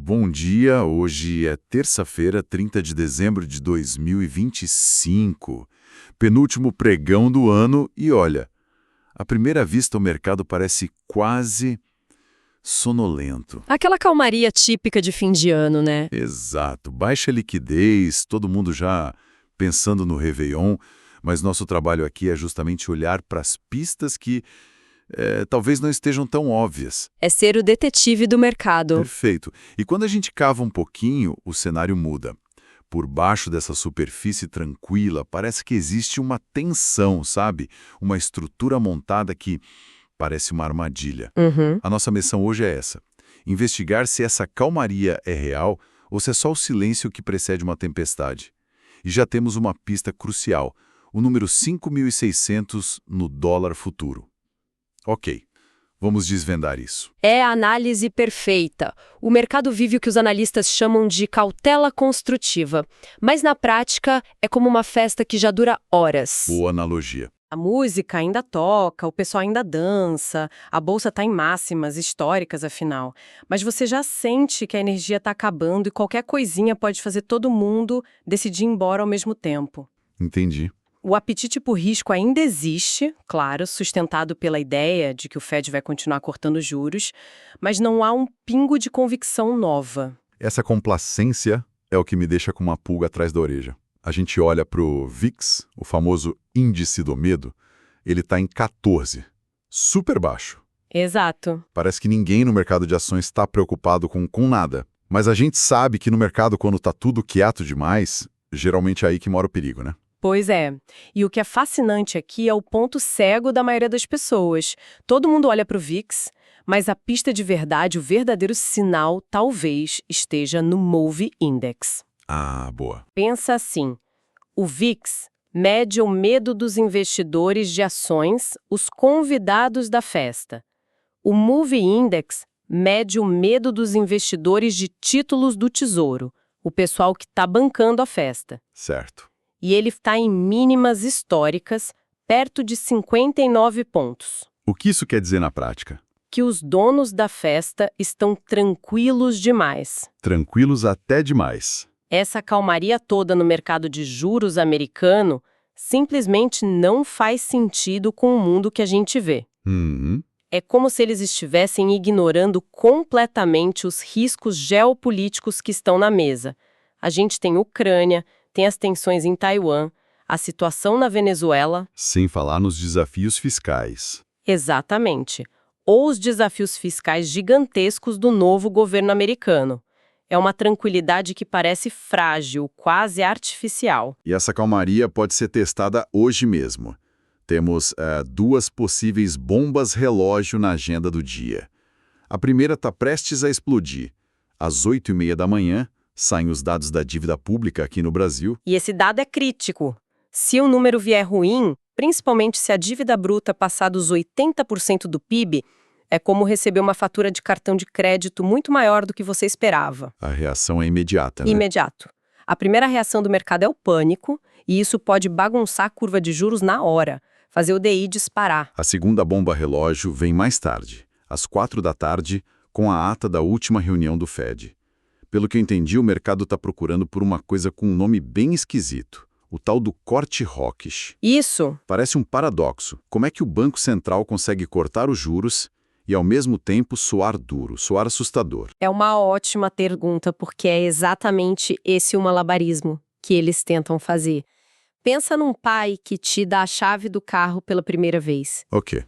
Bom dia, hoje é terça-feira, 30 de dezembro de 2025, penúltimo pregão do ano e olha, à primeira vista o mercado parece quase sonolento. Aquela calmaria típica de fim de ano, né? Exato, baixa liquidez, todo mundo já pensando no Réveillon, mas nosso trabalho aqui é justamente olhar para as pistas que talvez não estejam tão óbvias. É ser o detetive do mercado. Perfeito. E quando a gente cava um pouquinho, o cenário muda. Por baixo dessa superfície tranquila, parece que existe uma tensão, sabe? Uma estrutura montada que parece uma armadilha. A nossa missão hoje é essa: investigar se essa calmaria é real ou se é só o silêncio que precede uma tempestade. E já temos uma pista crucial, o número 5.600 no dólar futuro. Ok, vamos desvendar isso. É a análise perfeita. O mercado vive o que os analistas chamam de cautela construtiva, mas na prática é como uma festa que já dura horas. Boa analogia. A música ainda toca, o pessoal ainda dança, a bolsa está em máximas históricas, afinal. Mas você já sente que a energia está acabando e qualquer coisinha pode fazer todo mundo decidir ir embora ao mesmo tempo. Entendi. O apetite por risco ainda existe, claro, sustentado pela ideia de que o Fed vai continuar cortando juros, mas não há um pingo de convicção nova. Essa complacência é o que me deixa com uma pulga atrás da orelha. A gente olha para o VIX, o famoso índice do medo, ele está em 14, super baixo. Exato. Parece que ninguém no mercado de ações está preocupado com nada. Mas a gente sabe que no mercado, quando está tudo quieto demais, geralmente é aí que mora o perigo, né? Pois é. E o que é fascinante aqui é o ponto cego da maioria das pessoas. Todo mundo olha para o VIX, mas a pista de verdade, o verdadeiro sinal, talvez esteja no Move Index. Ah, boa. Pensa assim, o VIX mede o medo dos investidores de ações, os convidados da festa. O Move Index mede o medo dos investidores de títulos do Tesouro, o pessoal que está bancando a festa. Certo. E ele está em mínimas históricas, perto de 59 pontos. O que isso quer dizer na prática? Que os donos da festa estão tranquilos demais. Tranquilos até demais. Essa calmaria toda no mercado de juros americano simplesmente não faz sentido com o mundo que a gente vê. É como se eles estivessem ignorando completamente os riscos geopolíticos que estão na mesa. A gente tem Ucrânia, tem as tensões em Taiwan, a situação na Venezuela. Sem falar nos desafios fiscais. Exatamente. Ou os desafios fiscais gigantescos do novo governo americano. É uma tranquilidade que parece frágil, quase artificial. E essa calmaria pode ser testada hoje mesmo. Temos duas possíveis bombas relógio na agenda do dia. A primeira está prestes a explodir. Às 8h30 da manhã, saem os dados da dívida pública aqui no Brasil. E esse dado é crítico. Se o número vier ruim, principalmente se a dívida bruta passar dos 80% do PIB, é como receber uma fatura de cartão de crédito muito maior do que você esperava. A reação é imediata, né? Imediato. A primeira reação do mercado é o pânico, e isso pode bagunçar a curva de juros na hora, fazer o DI disparar. A segunda bomba relógio vem mais tarde, às 4 da tarde, com a ata da última reunião do Fed. Pelo que eu entendi, o mercado está procurando por uma coisa com um nome bem esquisito, o tal do corte hawkish. Isso. Parece um paradoxo. Como é que o Banco Central consegue cortar os juros e, ao mesmo tempo, soar duro, soar assustador? É uma ótima pergunta, porque é exatamente esse o malabarismo que eles tentam fazer. Pensa num pai que te dá a chave do carro pela primeira vez. Ok.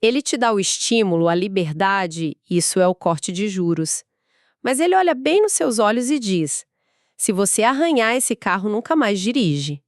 Ele te dá o estímulo, a liberdade, isso é o corte de juros. Mas ele olha bem nos seus olhos e diz: se você arranhar esse carro, nunca mais dirige.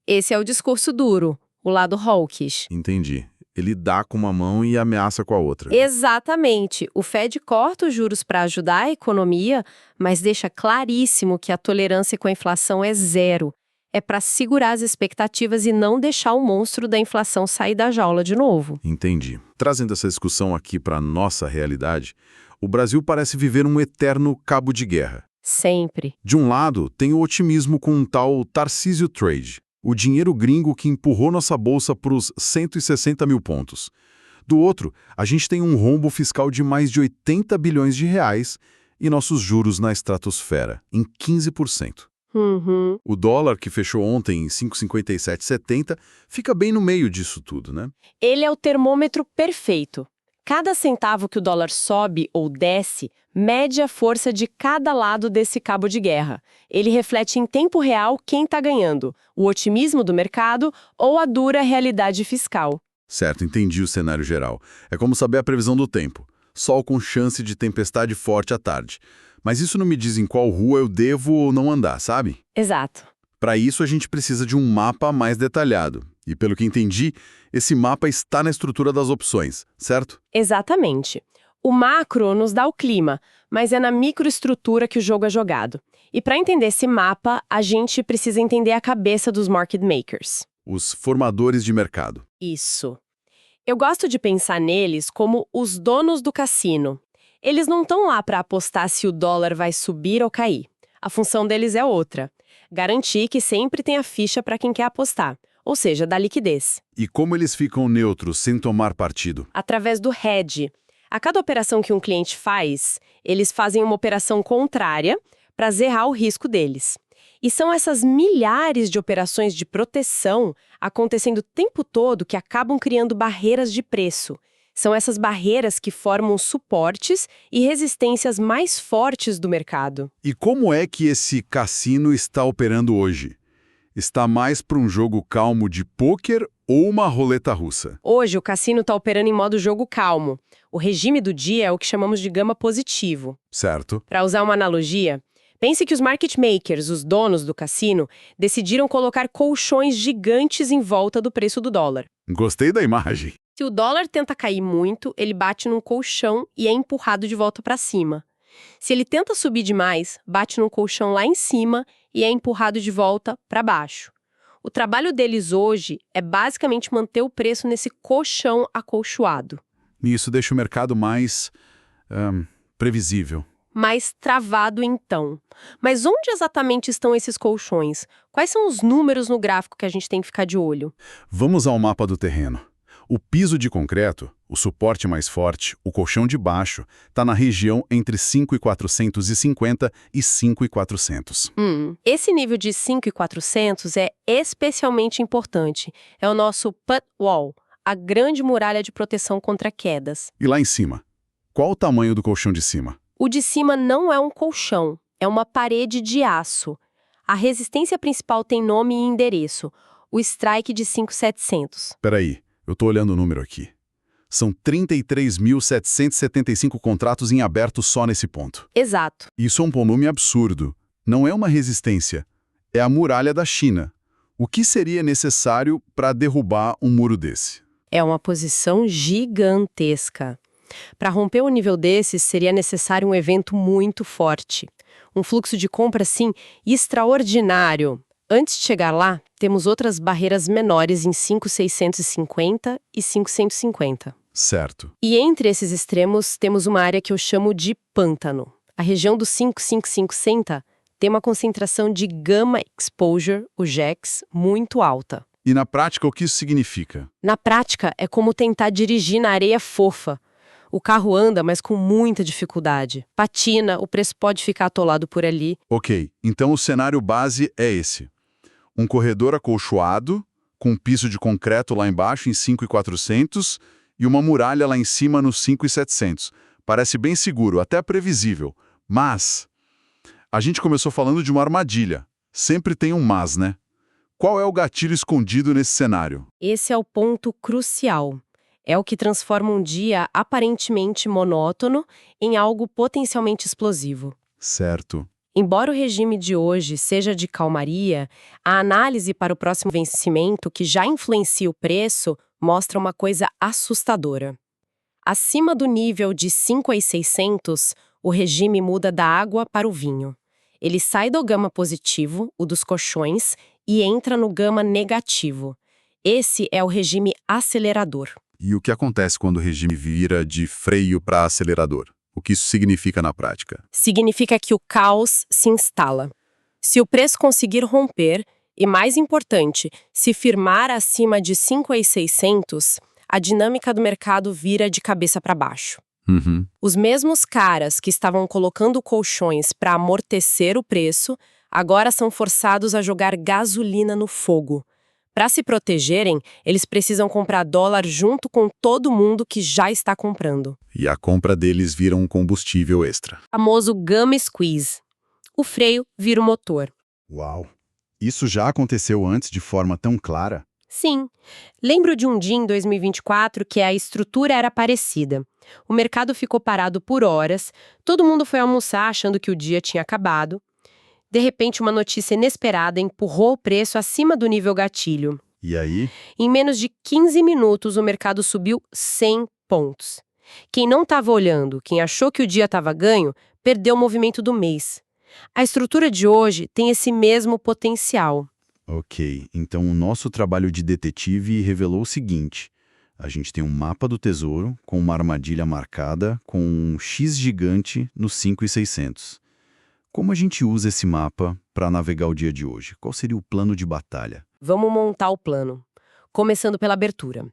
Esse é o discurso duro, o lado hawkish. Entendi. Ele dá com uma mão e ameaça com a outra. Exatamente. O Fed corta os juros para ajudar a economia, mas deixa claríssimo que a tolerância com a inflação é zero. É para segurar as expectativas e não deixar o monstro da inflação sair da jaula de novo. Entendi. Trazendo essa discussão aqui para a nossa realidade, o Brasil parece viver um eterno cabo de guerra. Sempre. De um lado, tem o otimismo com um tal Tarcísio Trade, o dinheiro gringo que empurrou nossa bolsa para os 160 mil pontos. Do outro, a gente tem um rombo fiscal de mais de 80 bilhões de reais e nossos juros na estratosfera, em 15%. Uhum. O dólar, que fechou ontem em 5,5770, fica bem no meio disso tudo, né? Ele é o termômetro perfeito. Cada centavo que o dólar sobe ou desce mede a força de cada lado desse cabo de guerra. Ele reflete em tempo real quem está ganhando, o otimismo do mercado ou a dura realidade fiscal. Certo, entendi o cenário geral. É como saber a previsão do tempo. Sol com chance de tempestade forte à tarde. Mas isso não me diz em qual rua eu devo ou não andar, sabe? Exato. Para isso, a gente precisa de um mapa mais detalhado. E pelo que entendi, esse mapa está na estrutura das opções, certo? Exatamente. O macro nos dá o clima, mas é na microestrutura que o jogo é jogado. E para entender esse mapa, a gente precisa entender a cabeça dos market makers. Os formadores de mercado. Isso. Eu gosto de pensar neles como os donos do cassino. Eles não estão lá para apostar se o dólar vai subir ou cair. A função deles é outra: garantir que sempre tem a ficha para quem quer apostar, ou seja, dar liquidez. E como eles ficam neutros sem tomar partido? Através do hedge. A cada operação que um cliente faz, eles fazem uma operação contrária para zerar o risco deles. E são essas milhares de operações de proteção acontecendo o tempo todo que acabam criando barreiras de preço. São essas barreiras que formam suportes e resistências mais fortes do mercado. E como é que esse cassino está operando hoje? Está mais para um jogo calmo de pôquer ou uma roleta russa? Hoje, o cassino está operando em modo jogo calmo. O regime do dia é o que chamamos de gama positivo. Certo. Para usar uma analogia, pense que os market makers, os donos do cassino, decidiram colocar colchões gigantes em volta do preço do dólar. Gostei da imagem. Se o dólar tenta cair muito, ele bate num colchão e é empurrado de volta para cima. Se ele tenta subir demais, bate num colchão lá em cima e é empurrado de volta para baixo. O trabalho deles hoje é basicamente manter o preço nesse colchão acolchoado. E isso deixa o mercado mais previsível. Mais travado então. Mas onde exatamente estão esses colchões? Quais são os números no gráfico que a gente tem que ficar de olho? Vamos ao mapa do terreno. O piso de concreto, o suporte mais forte, o colchão de baixo, está na região entre 5.450 e 5.400. Esse nível de 5.400 é especialmente importante. É o nosso put wall, a grande muralha de proteção contra quedas. E lá em cima? Qual o tamanho do colchão de cima? O de cima não é um colchão, é uma parede de aço. A resistência principal tem nome e endereço, o strike de 5.700. Peraí. Eu estou olhando o número aqui. São 33.775 contratos em aberto só nesse ponto. Exato. Isso é um volume absurdo. Não é uma resistência. É a muralha da China. O que seria necessário para derrubar um muro desse? É uma posição gigantesca. Para romper um nível desses, seria necessário um evento muito forte. Um fluxo de compra, assim, extraordinário. Antes de chegar lá, temos outras barreiras menores em 5.650 e 5.150. Certo. E entre esses extremos, temos uma área que eu chamo de pântano. A região do 5.560 tem uma concentração de gamma exposure, o GEX, muito alta. E na prática, o que isso significa? Na prática, é como tentar dirigir na areia fofa. O carro anda, mas com muita dificuldade. Patina, o preço pode ficar atolado por ali. Ok, então o cenário base é esse. Um corredor acolchoado, com um piso de concreto lá embaixo em 5.400 e uma muralha lá em cima nos 5.700. Parece bem seguro, até previsível. Mas a gente começou falando de uma armadilha. Sempre tem um mas, né? Qual é o gatilho escondido nesse cenário? Esse é o ponto crucial. É o que transforma um dia aparentemente monótono em algo potencialmente explosivo. Certo. Embora o regime de hoje seja de calmaria, a análise para o próximo vencimento, que já influencia o preço, mostra uma coisa assustadora. Acima do nível de 5.600, o regime muda da água para o vinho. Ele sai do gama positivo, o dos colchões, e entra no gama negativo. Esse é o regime acelerador. E o que acontece quando o regime vira de freio para acelerador? O que isso significa na prática? Significa que o caos se instala. Se o preço conseguir romper, e mais importante, se firmar acima de 5.600, a dinâmica do mercado vira de cabeça para baixo. Uhum. Os mesmos caras que estavam colocando colchões para amortecer o preço, agora são forçados a jogar gasolina no fogo. Para se protegerem, eles precisam comprar dólar junto com todo mundo que já está comprando. E a compra deles vira um combustível extra. O famoso gum squeeze. O freio vira o motor. Uau! Isso já aconteceu antes de forma tão clara? Sim. Lembro de um dia em 2024 que a estrutura era parecida. O mercado ficou parado por horas, todo mundo foi almoçar achando que o dia tinha acabado. De repente, uma notícia inesperada empurrou o preço acima do nível gatilho. E aí? Em menos de 15 minutos, o mercado subiu 100 pontos. Quem não estava olhando, quem achou que o dia estava ganho, perdeu o movimento do mês. A estrutura de hoje tem esse mesmo potencial. Ok, então o nosso trabalho de detetive revelou o seguinte. A gente tem um mapa do tesouro com uma armadilha marcada com um X gigante no 5.600. Como a gente usa esse mapa para navegar o dia de hoje? Qual seria o plano de batalha? Vamos montar o plano. Começando pela abertura.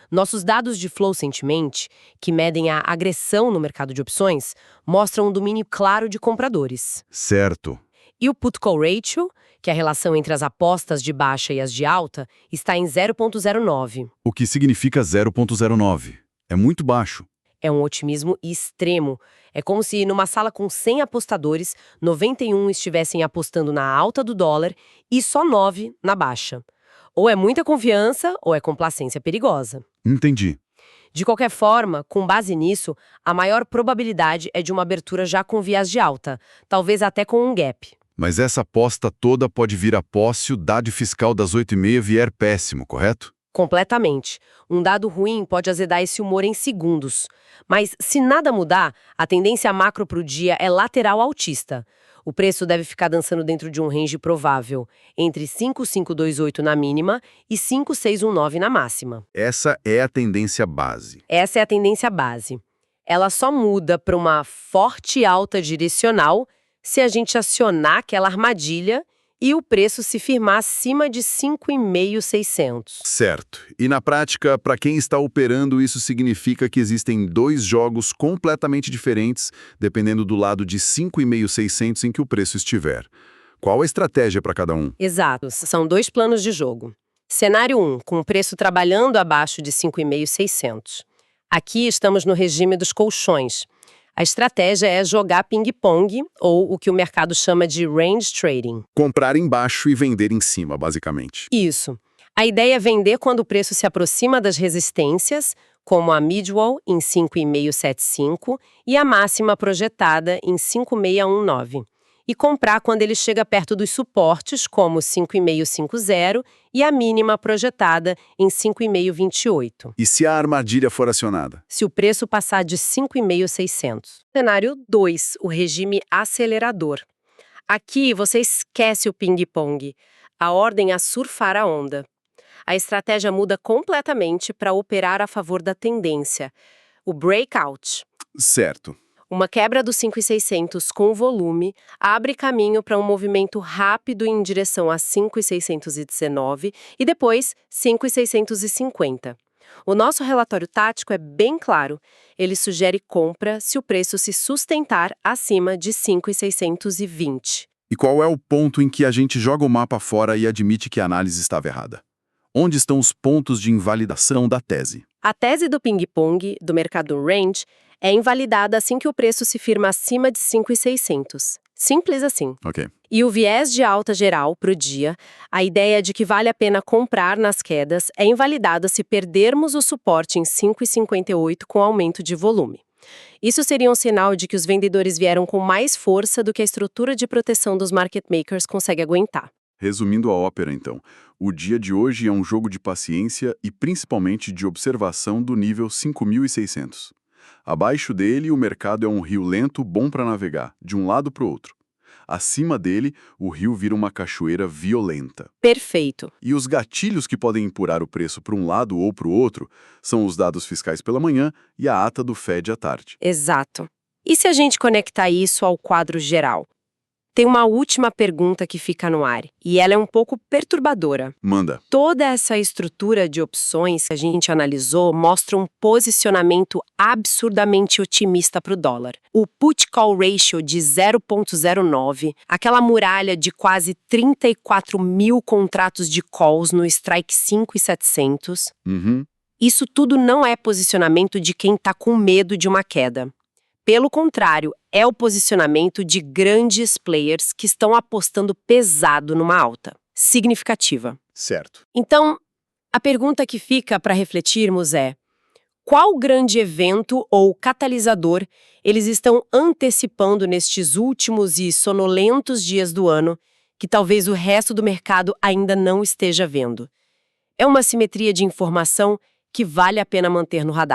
Nossos dados de flow sentiment, que medem a agressão no mercado de opções, mostram um domínio claro de compradores. Certo. E o put call ratio, que é a relação entre as apostas de baixa e as de alta, está em 0,09. O que significa 0,09? É muito baixo. É um otimismo extremo. É como se numa sala com 100 apostadores, 91 estivessem apostando na alta do dólar e só 9 na baixa. Ou é muita confiança ou é complacência perigosa. Entendi. De qualquer forma, com base nisso, a maior probabilidade é de uma abertura já com viés de alta, talvez até com um gap. Mas essa aposta toda pode vir após se o dado fiscal das 8h30 vier péssimo, correto? Completamente. Um dado ruim pode azedar esse humor em segundos. Mas, se nada mudar, a tendência macro para o dia é lateral altista. O preço deve ficar dançando dentro de um range provável, entre 5.528 na mínima e 5.619 na máxima. Essa é a tendência base. Essa é a tendência base. Ela só muda para uma forte alta direcional se a gente acionar aquela armadilha e o preço se firmar acima de 5.600. Certo. E na prática, para quem está operando, isso significa que existem dois jogos completamente diferentes, dependendo do lado de 5.600 em que o preço estiver. Qual a estratégia para cada um? Exato, são dois planos de jogo. Cenário 1, com o preço trabalhando abaixo de 5.600. Aqui estamos no regime dos colchões. A estratégia é jogar ping-pong, ou o que o mercado chama de range trading. Comprar embaixo e vender em cima, basicamente. Isso. A ideia é vender quando o preço se aproxima das resistências, como a midwall em 5.575 e a máxima projetada em 5.619. E comprar quando ele chega perto dos suportes, como 5.550 e a mínima projetada em 5.528. E se a armadilha for acionada? Se o preço passar de 5.600. Cenário 2, o regime acelerador. Aqui você esquece o ping-pong. A ordem é surfar a onda. A estratégia muda completamente para operar a favor da tendência. O breakout. Certo. Uma quebra dos 5.600 com volume abre caminho para um movimento rápido em direção a 5.619 e depois 5.650. O nosso relatório tático é bem claro. Ele sugere compra se o preço se sustentar acima de 5.620. E qual é o ponto em que a gente joga o mapa fora e admite que a análise estava errada? Onde estão os pontos de invalidação da tese? A tese do ping-pong, do mercado range, é invalidada assim que o preço se firma acima de 5.600. Simples assim. Ok. E o viés de alta geral para o dia, a ideia de que vale a pena comprar nas quedas, é invalidada se perdermos o suporte em 5,58 com aumento de volume. Isso seria um sinal de que os vendedores vieram com mais força do que a estrutura de proteção dos market makers consegue aguentar. Resumindo a ópera, então, o dia de hoje é um jogo de paciência e principalmente de observação do nível 5.600. Abaixo dele, o mercado é um rio lento bom para navegar, de um lado para o outro. Acima dele, o rio vira uma cachoeira violenta. Perfeito. E os gatilhos que podem empurrar o preço para um lado ou para o outro são os dados fiscais pela manhã e a ata do Fed à tarde. Exato. E se a gente conectar isso ao quadro geral? Tem uma última pergunta que fica no ar, e ela é um pouco perturbadora. Manda. Toda essa estrutura de opções que a gente analisou mostra um posicionamento absurdamente otimista para o dólar. O put-call ratio de 0,09, aquela muralha de quase 34 mil contratos de calls no strike 5,700, isso tudo não é posicionamento de quem está com medo de uma queda. Pelo contrário, é o posicionamento de grandes players que estão apostando pesado numa alta, significativa. Certo. Então, a pergunta que fica para refletirmos é: qual grande evento ou catalisador eles estão antecipando nestes últimos e sonolentos dias do ano que talvez o resto do mercado ainda não esteja vendo? É uma simetria de informação que vale a pena manter no radar.